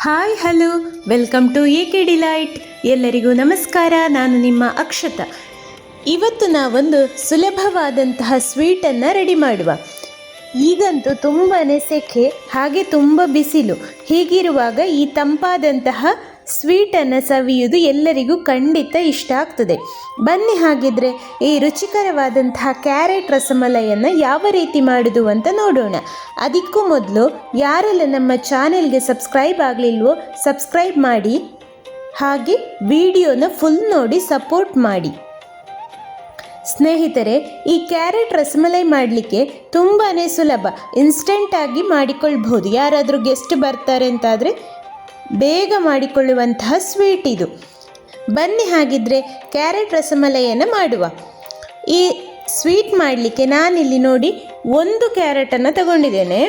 Hi hello welcome to AK Delight. ಎಲ್ಲರಿಗೂ ನಮಸ್ಕಾರ. ನಾನು ನಿಮ್ಮ ಅಕ್ಷತಾ. ಇವತ್ತು ನಾವೊಂದು ಸುಲಭವಾದಂತಹ ಸ್ವೀಟನ್ನು ರೆಡಿ ಮಾಡುವ. ಈಗಂತೂ ತುಂಬಾ ಸೆಕೆ, ಹಾಗೆ ತುಂಬ ಬಿಸಿಲು. ಹೀಗಿರುವಾಗ ಈ ತಂಪಾದಂತಹ ಸ್ವೀಟನ್ನು ಸವಿಯುವುದು ಎಲ್ಲರಿಗೂ ಖಂಡಿತ ಇಷ್ಟ ಆಗ್ತದೆ. ಬನ್ನಿ ಹಾಗಿದ್ರೆ ಈ ರುಚಿಕರವಾದಂತಹ ಕ್ಯಾರೆಟ್ ರಸಮಲೈಯನ್ನು ಯಾವ ರೀತಿ ಮಾಡೋದು ಅಂತ ನೋಡೋಣ. ಅದಕ್ಕೂ ಮೊದಲು ಯಾರೆಲ್ಲ ನಮ್ಮ ಚಾನೆಲ್ಗೆ ಸಬ್ಸ್ಕ್ರೈಬ್ ಆಗಲಿಲ್ವೋ ಸಬ್ಸ್ಕ್ರೈಬ್ ಮಾಡಿ, ಹಾಗೆ ವಿಡಿಯೋನ ಫುಲ್ ನೋಡಿ ಸಪೋರ್ಟ್ ಮಾಡಿ. ಸ್ನೇಹಿತರೆ, ಈ ಕ್ಯಾರೆಟ್ ರಸಮಲೈ ಮಾಡಲಿಕ್ಕೆ ತುಂಬಾ ಸುಲಭ, ಇನ್ಸ್ಟೆಂಟಾಗಿ ಮಾಡಿಕೊಳ್ಬಹುದು. ಯಾರಾದರೂ ಗೆಸ್ಟ್ ಬರ್ತಾರೆ ಅಂತಾದರೆ ಬೇಗ ಮಾಡಿಕೊಳ್ಳುವಂತಹ ಸ್ವೀಟ್ ಇದು. ಬನ್ನಿ ಹಾಗಿದ್ರೆ ಕ್ಯಾರೆಟ್ ರಸಮಲೈಯನ್ನು ಮಾಡುವ. ಈ ಸ್ವೀಟ್ ಮಾಡಲಿಕ್ಕೆ ನಾನಿಲ್ಲಿ ನೋಡಿ 1 ಕ್ಯಾರೆಟನ್ನು ತಗೊಂಡಿದ್ದೇನೆ.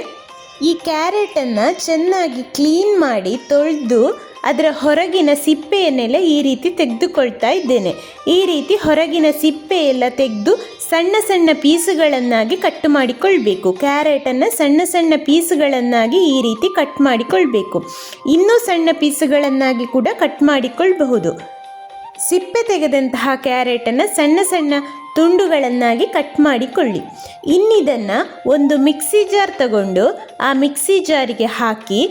ಈ ಕ್ಯಾರೆಟನ್ನು ಚೆನ್ನಾಗಿ ಕ್ಲೀನ್ ಮಾಡಿ ತೊಳೆದು ಅದರ ಹೊರಗಿನ ಸಿಪ್ಪೆಯನ್ನೆಲ್ಲ ಈ ರೀತಿ ತೆಗೆದುಕೊಳ್ತಾ ಇದ್ದೇನೆ. ಈ ರೀತಿ ಹೊರಗಿನ ಸಿಪ್ಪೆ ಎಲ್ಲ ತೆಗೆದು ಸಣ್ಣ ಸಣ್ಣ ಪೀಸುಗಳನ್ನಾಗಿ ಕಟ್ ಮಾಡಿಕೊಳ್ಬೇಕು. ಕ್ಯಾರೆಟನ್ನು ಸಣ್ಣ ಸಣ್ಣ ಪೀಸುಗಳನ್ನಾಗಿ ಈ ರೀತಿ ಕಟ್ ಮಾಡಿಕೊಳ್ಬೇಕು. ಇನ್ನೂ ಸಣ್ಣ ಪೀಸುಗಳನ್ನಾಗಿ ಕೂಡ ಕಟ್ ಮಾಡಿಕೊಳ್ಳಬಹುದು. ಸಿಪ್ಪೆ ತೆಗೆದಂತಹ ಕ್ಯಾರೆಟನ್ನು ಸಣ್ಣ ಸಣ್ಣ ತುಂಡುಗಳನ್ನಾಗಿ ಕಟ್ ಮಾಡಿಕೊಳ್ಳಿ. ಇನ್ನಿದನ್ನು ಒಂದು ಮಿಕ್ಸಿ ಜಾರ್ ತಗೊಂಡು ಆ ಮಿಕ್ಸಿ ಜಾರಿಗೆ ಹಾಕಿ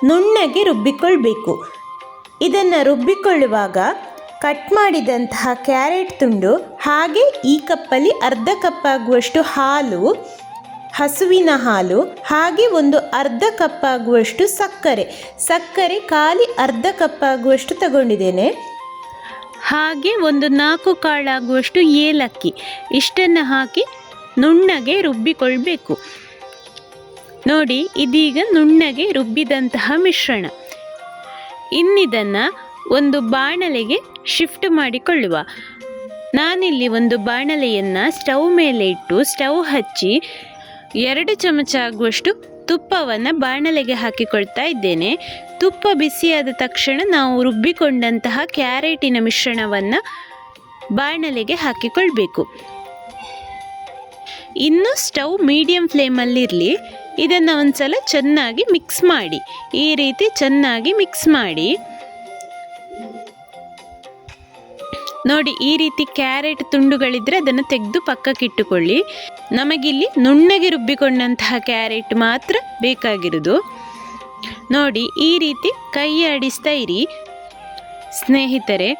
ನುಣ್ಣಗೆ ರುಬ್ಬಿಕೊಳ್ಬೇಕು. ಇದನ್ನು ರುಬ್ಬಿಕೊಳ್ಳುವಾಗ ಕಟ್ ಮಾಡಿದಂತಹ ಕ್ಯಾರೆಟ್ ತುಂಡು, ಹಾಗೆ ಈ ಕಪ್ಪಲ್ಲಿ ಅರ್ಧ ಕಪ್ ಆಗುವಷ್ಟು ಹಾಲು, ಹಸುವಿನ ಹಾಲು, ಹಾಗೆ ಒಂದು ಅರ್ಧ ಕಪ್ ಆಗುವಷ್ಟು ಸಕ್ಕರೆ ಖಾಲಿ ಅರ್ಧ ಕಪ್ ಆಗುವಷ್ಟು ತಗೊಂಡಿದ್ದೇನೆ. ಹಾಗೆ ಒಂದು 4 ಕಾಳಾಗುವಷ್ಟು ಏಲಕ್ಕಿ, ಇಷ್ಟನ್ನು ಹಾಕಿ ನುಣ್ಣಗೆ ರುಬ್ಬಿಕೊಳ್ಬೇಕು. ನೋಡಿ, ಇದೀಗ ನುಣ್ಣಗೆ ರುಬ್ಬಿದಂತಹ ಮಿಶ್ರಣ. ಇನ್ನಿದನ್ನು ಒಂದು ಬಾಣಲೆಗೆ ಶಿಫ್ಟ್ ಮಾಡಿಕೊಳ್ಳುವ. ನಾನಿಲ್ಲಿ ಒಂದು ಬಾಣಲೆಯನ್ನು ಸ್ಟವ್ ಮೇಲೆ ಇಟ್ಟು ಸ್ಟವ್ ಹಚ್ಚಿ 2 ಚಮಚ ಆಗುವಷ್ಟು ತುಪ್ಪವನ್ನು ಬಾಣಲೆಗೆ ಹಾಕಿಕೊಳ್ತಾ ಇದ್ದೇನೆ. ತುಪ್ಪ ಬಿಸಿಯಾದ ತಕ್ಷಣ ನಾವು ರುಬ್ಬಿಕೊಂಡಂತಹ ಕ್ಯಾರೆಟಿನ ಮಿಶ್ರಣವನ್ನು ಬಾಣಲೆಗೆ ಹಾಕಿಕೊಳ್ಬೇಕು. ಇನ್ನು ಸ್ಟವ್ ಮೀಡಿಯಂ ಫ್ಲೇಮಲ್ಲಿರಲಿ. ಇದನ್ನು ಒಂದು ಸಲ ಚೆನ್ನಾಗಿ ಮಿಕ್ಸ್ ಮಾಡಿ. ಈ ರೀತಿ ಚೆನ್ನಾಗಿ ಮಿಕ್ಸ್ ಮಾಡಿ. ನೋಡಿ, ಈ ರೀತಿ ಕ್ಯಾರೆಟ್ ತುಂಡುಗಳಿದ್ದರೆ ಅದನ್ನು ತೆಗೆದು ಪಕ್ಕಕ್ಕಿಟ್ಟುಕೊಳ್ಳಿ. ನಮಗಿಲ್ಲಿ ನುಣ್ಣಗೆ ರುಬ್ಬಿಕೊಂಡಂತಹ ಕ್ಯಾರೆಟ್ ಮಾತ್ರ ಬೇಕಾಗಿರೋದು. ನೋಡಿ, ಈ ರೀತಿ ಕೈ ಆಡಿಸ್ತಾ ಇರಿ. ಸ್ನೇಹಿತರೆ,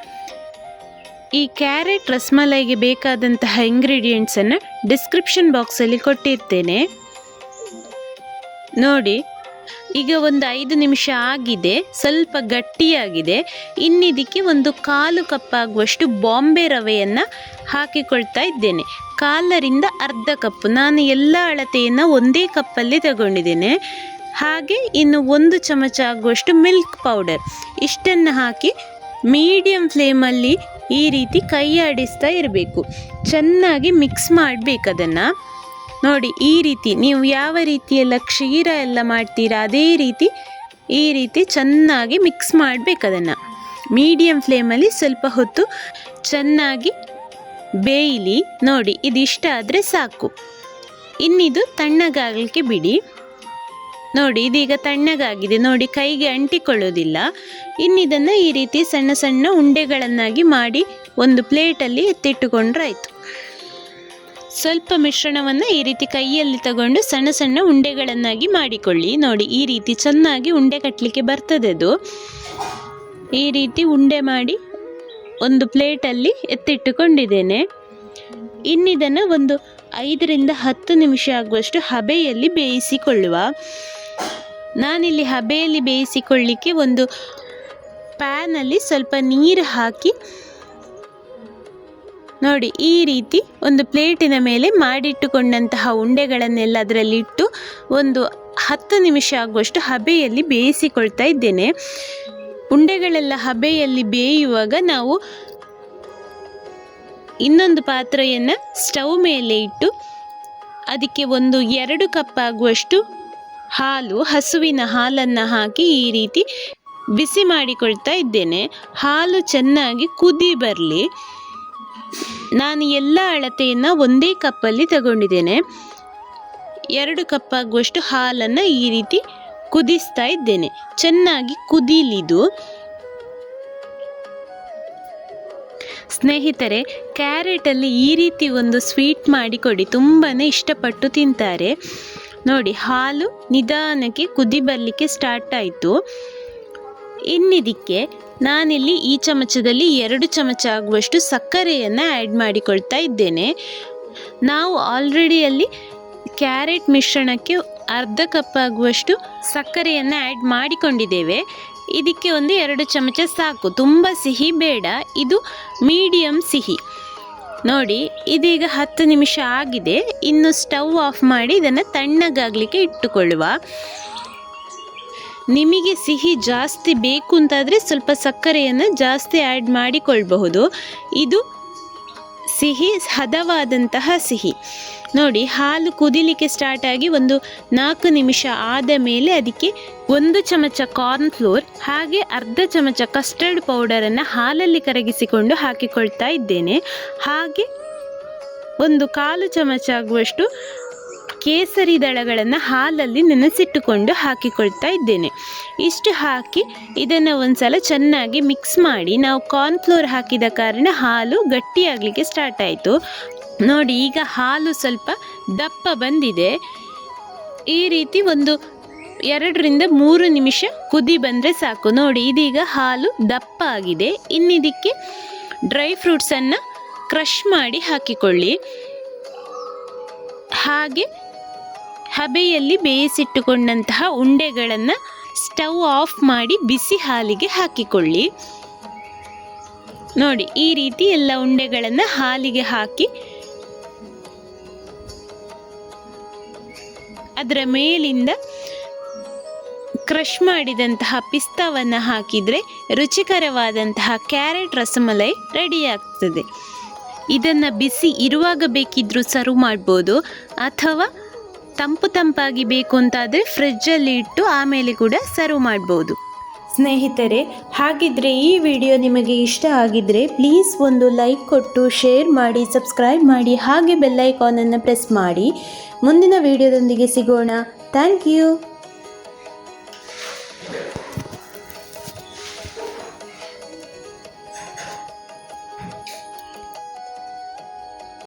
ಈ ಕ್ಯಾರೆಟ್ ರಸಮಲೈಗೆ ಬೇಕಾದಂತಹ ಇಂಗ್ರೀಡಿಯೆಂಟ್ಸನ್ನು ಡಿಸ್ಕ್ರಿಪ್ಷನ್ ಬಾಕ್ಸಲ್ಲಿ ಕೊಟ್ಟಿರ್ತೇನೆ. ನೋಡಿ, ಈಗ ಒಂದು 5 ನಿಮಿಷ ಆಗಿದೆ, ಸ್ವಲ್ಪ ಗಟ್ಟಿಯಾಗಿದೆ. ಇನ್ನಿದಕ್ಕೆ ಒಂದು 1/4 ಕಪ್ ಆಗುವಷ್ಟು ಬಾಂಬೆ ರವೆಯನ್ನು ಹಾಕಿಕೊಳ್ತಾ ಇದ್ದೇನೆ. 1/4ರಿಂದ ಅರ್ಧ ಕಪ್. ನಾನು ಎಲ್ಲ ಅಳತೆಯನ್ನು ಒಂದೇ ಕಪ್ಪಲ್ಲಿ ತಗೊಂಡಿದ್ದೇನೆ. ಹಾಗೆ ಇನ್ನು 1 ಚಮಚ ಆಗುವಷ್ಟು ಮಿಲ್ಕ್ ಪೌಡರ್, ಇಷ್ಟನ್ನು ಹಾಕಿ ಮೀಡಿಯಂ ಫ್ಲೇಮಲ್ಲಿ ಈ ರೀತಿ ಕೈ ಆಡಿಸ್ತಾ ಇರಬೇಕು. ಚೆನ್ನಾಗಿ ಮಿಕ್ಸ್ ಮಾಡಬೇಕದನ್ನು. ನೋಡಿ, ಈ ರೀತಿ ನೀವು ಯಾವ ರೀತಿಯೆಲ್ಲ ಕ್ಷೀರ ಎಲ್ಲ ಮಾಡ್ತೀರಾ ಅದೇ ರೀತಿ ಈ ರೀತಿ ಚೆನ್ನಾಗಿ ಮಿಕ್ಸ್ ಮಾಡಬೇಕದನ್ನು. ಮೀಡಿಯಂ ಫ್ಲೇಮಲ್ಲಿ ಸ್ವಲ್ಪ ಹೊತ್ತು ಚೆನ್ನಾಗಿ ಬೇಯಲಿ. ನೋಡಿ, ಇದಿಷ್ಟ ಆದರೆ ಸಾಕು. ಇನ್ನಿದು ತಣ್ಣಗಾಗಲಿಕ್ಕೆ ಬಿಡಿ. ನೋಡಿ, ಇದೀಗ ತಣ್ಣಗಾಗಿದೆ. ನೋಡಿ, ಕೈಗೆ ಅಂಟಿಕೊಳ್ಳೋದಿಲ್ಲ. ಇನ್ನಿದನ್ನು ಈ ರೀತಿ ಸಣ್ಣ ಸಣ್ಣ ಉಂಡೆಗಳನ್ನಾಗಿ ಮಾಡಿ ಒಂದು ಪ್ಲೇಟಲ್ಲಿ ಎತ್ತಿಟ್ಟುಕೊಂಡ್ರಾಯ್ತು. ಸ್ವಲ್ಪ ಮಿಶ್ರಣವನ್ನು ಈ ರೀತಿ ಕೈಯಲ್ಲಿ ತಗೊಂಡು ಸಣ್ಣ ಸಣ್ಣ ಉಂಡೆಗಳನ್ನಾಗಿ ಮಾಡಿಕೊಳ್ಳಿ. ನೋಡಿ, ಈ ರೀತಿ ಚೆನ್ನಾಗಿ ಉಂಡೆ ಕಟ್ಟಲಿಕ್ಕೆ ಬರ್ತದೆ ಅದು. ಈ ರೀತಿ ಉಂಡೆ ಮಾಡಿ ಒಂದು ಪ್ಲೇಟಲ್ಲಿ ಎತ್ತಿಟ್ಟುಕೊಂಡಿದ್ದೇನೆ. ಇನ್ನಿದನ್ನು ಒಂದು 5ರಿಂದ 10 ನಿಮಿಷ ಆಗುವಷ್ಟು ಹಬೆಯಲ್ಲಿ ಬೇಯಿಸಿಕೊಳ್ಳುವ. ನಾನಿಲ್ಲಿ ಹಬೆಯಲ್ಲಿ ಬೇಯಿಸಿಕೊಳ್ಳಿಕ್ಕೆ ಒಂದು ಪ್ಯಾನಲ್ಲಿ ಸ್ವಲ್ಪ ನೀರು ಹಾಕಿ, ನೋಡಿ, ಈ ರೀತಿ ಒಂದು ಪ್ಲೇಟಿನ ಮೇಲೆ ಮಾಡಿಟ್ಟುಕೊಂಡಂತಹ ಉಂಡೆಗಳನ್ನೆಲ್ಲ ಅದರಲ್ಲಿಟ್ಟು ಒಂದು 10 ನಿಮಿಷ ಆಗುವಷ್ಟು ಹಬೆಯಲ್ಲಿ ಬೇಯಿಸಿಕೊಳ್ತಾ ಇದ್ದೇನೆ. ಉಂಡೆಗಳೆಲ್ಲ ಹಬೆಯಲ್ಲಿ ಬೇಯುವಾಗ ನಾವು ಇನ್ನೊಂದು ಪಾತ್ರೆಯನ್ನು ಸ್ಟವ್ ಮೇಲೆ ಇಟ್ಟು ಅದಕ್ಕೆ ಒಂದು 2 ಕಪ್ ಆಗುವಷ್ಟು ಹಾಲು, ಹಸುವಿನ ಹಾಲನ್ನು ಹಾಕಿ ಈ ರೀತಿ ಬಿಸಿ ಮಾಡಿಕೊಳ್ತಾ ಇದ್ದೇನೆ. ಹಾಲು ಚೆನ್ನಾಗಿ ಕುದಿ ಬರಲಿ. ನಾನು ಎಲ್ಲ ಅಳತೆಯನ್ನು ಒಂದೇ ಕಪ್ಪಲ್ಲಿ ತಗೊಂಡಿದ್ದೇನೆ. 2 ಕಪ್ ಆಗುವಷ್ಟು ಹಾಲನ್ನು ಈ ರೀತಿ ಕುದಿಸ್ತಾ ಇದ್ದೇನೆ. ಚೆನ್ನಾಗಿ ಕುದೀಲಿದು. ಸ್ನೇಹಿತರೆ, ಕ್ಯಾರೆಟಲ್ಲಿ ಈ ರೀತಿ ಒಂದು ಸ್ವೀಟ್ ಮಾಡಿಕೊಡಿ, ತುಂಬಾ ಇಷ್ಟಪಟ್ಟು ತಿಂತಾರೆ. ನೋಡಿ, ಹಾಲು ನಿಧಾನಕ್ಕೆ ಕುದಿ ಬರಲಿಕ್ಕೆ ಸ್ಟಾರ್ಟ್ ಆಯಿತು. ಇನ್ನಿದಕ್ಕೆ ನಾನಿಲ್ಲಿ ಈ ಚಮಚದಲ್ಲಿ 2 ಚಮಚ ಆಗುವಷ್ಟು ಸಕ್ಕರೆಯನ್ನು ಆ್ಯಡ್ ಮಾಡಿಕೊಳ್ತಾ ಇದ್ದೇನೆ. ನಾವು ಆಲ್ರೆಡಿ ಅಲ್ಲಿ ಕ್ಯಾರೆಟ್ ಮಿಶ್ರಣಕ್ಕೆ ಅರ್ಧ ಕಪ್ ಆಗುವಷ್ಟು ಸಕ್ಕರೆಯನ್ನು ಆ್ಯಡ್ ಮಾಡಿಕೊಂಡಿದ್ದೇವೆ. ಇದಕ್ಕೆ ಒಂದು 2 ಚಮಚ ಸಾಕು, ತುಂಬ ಸಿಹಿ ಬೇಡ, ಇದು ಮೀಡಿಯಮ್ ಸಿಹಿ. ನೋಡಿ, ಇದೀಗ 10 ನಿಮಿಷ ಆಗಿದೆ. ಇನ್ನು ಸ್ಟವ್ ಆಫ್ ಮಾಡಿ ಇದನ್ನು ತಣ್ಣಗಾಗಲಿಕ್ಕೆ ಇಟ್ಟುಕೊಳ್ಳುವ. ನಿಮಗೆ ಸಿಹಿ ಜಾಸ್ತಿ ಬೇಕು ಅಂತಾದರೆ ಸ್ವಲ್ಪ ಸಕ್ಕರೆಯನ್ನು ಜಾಸ್ತಿ ಆ್ಯಡ್ ಮಾಡಿಕೊಳ್ಬಹುದು. ಇದು ಸಿಹಿ ಹದವಾದಂತಹ ಸಿಹಿ. ನೋಡಿ, ಹಾಲು ಕುದಿಲಿಕ್ಕೆ ಸ್ಟಾರ್ಟ್ ಆಗಿ ಒಂದು 4 ನಿಮಿಷ ಆದ ಮೇಲೆ ಅದಕ್ಕೆ 1 ಚಮಚ ಕಾರ್ನ್ಫ್ಲೋರ್ ಹಾಗೆ ಅರ್ಧ ಚಮಚ ಕಸ್ಟರ್ಡ್ ಪೌಡರನ್ನು ಹಾಲಲ್ಲಿ ಕರಗಿಸಿಕೊಂಡು ಹಾಕಿಕೊಳ್ತಾ ಇದ್ದೇನೆ. ಹಾಗೆ 1/4 ಚಮಚ ಆಗುವಷ್ಟು ಕೇಸರಿ ದಳಗಳನ್ನು ಹಾಲಲ್ಲಿ ನೆನೆಸಿಟ್ಟುಕೊಂಡು ಹಾಕಿಕೊಳ್ತಾ ಇದ್ದೇನೆ. ಇಷ್ಟು ಹಾಕಿ ಇದನ್ನು ಒಂದ್ಸಲ ಚೆನ್ನಾಗಿ ಮಿಕ್ಸ್ ಮಾಡಿ. ನಾವು ಕಾರ್ನ್ಫ್ಲೋರ್ ಹಾಕಿದ ಕಾರಣ ಹಾಲು ಗಟ್ಟಿಯಾಗಲಿಕ್ಕೆ ಸ್ಟಾರ್ಟ್ ಆಯಿತು. ನೋಡಿ, ಈಗ ಹಾಲು ಸ್ವಲ್ಪ ದಪ್ಪ ಬಂದಿದೆ. ಈ ರೀತಿ ಒಂದು 2-3 ನಿಮಿಷ ಕುದಿ ಬಂದರೆ ಸಾಕು. ನೋಡಿ, ಇದೀಗ ಹಾಲು ದಪ್ಪ ಆಗಿದೆ. ಇನ್ನಿದಕ್ಕೆ ಡ್ರೈ ಫ್ರೂಟ್ಸನ್ನು ಕ್ರಷ್ ಮಾಡಿ ಹಾಕಿಕೊಳ್ಳಿ. ಹಾಗೆ ಹಬೆಯಲ್ಲಿ ಬೇಯಿಸಿಟ್ಟುಕೊಂಡಂತಹ ಉಂಡೆಗಳನ್ನು ಸ್ಟವ್ ಆಫ್ ಮಾಡಿ ಬಿಸಿ ಹಾಲಿಗೆ ಹಾಕಿಕೊಳ್ಳಿ. ನೋಡಿ, ಈ ರೀತಿ ಎಲ್ಲ ಉಂಡೆಗಳನ್ನು ಹಾಲಿಗೆ ಹಾಕಿ ಅದರ ಮೇಲಿಂದ ಕ್ರಷ್ ಮಾಡಿದಂತಹ ಪಿಸ್ತಾವನ್ನು ಹಾಕಿದರೆ ರುಚಿಕರವಾದಂತಹ ಕ್ಯಾರೆಟ್ ರಸಮಲೈ ರೆಡಿಯಾಗ್ತದೆ. ಇದನ್ನು ಬಿಸಿ ಇರುವಾಗ ಬೇಕಿದ್ದರೂ ಸರ್ವ್ ಮಾಡ್ಬೋದು, ಅಥವಾ ತಂಪಾಗಿ ಬೇಕು ಅಂತಾದರೆ ಫ್ರಿಜ್ಜಲ್ಲಿ ಇಟ್ಟು ಆಮೇಲೆ ಕೂಡ ಸರ್ವ್ ಮಾಡ್ಬೋದು. ಸ್ನೇಹಿತರೆ, ಹಾಗಿದ್ರೆ ಈ ವಿಡಿಯೋ ನಿಮಗೆ ಇಷ್ಟ ಆಗಿದ್ರೆ ಪ್ಲೀಸ್ ಒಂದು ಲೈಕ್ ಕೊಟ್ಟು ಶೇರ್ ಮಾಡಿ, ಸಬ್ಸ್ಕ್ರೈಬ್ ಮಾಡಿ, ಹಾಗೆ ಬೆಲ್ ಐಕಾನನ್ನು ಪ್ರೆಸ್ ಮಾಡಿ. ಮುಂದಿನ ವಿಡಿಯೋದೊಂದಿಗೆ ಸಿಗೋಣ. Thank you.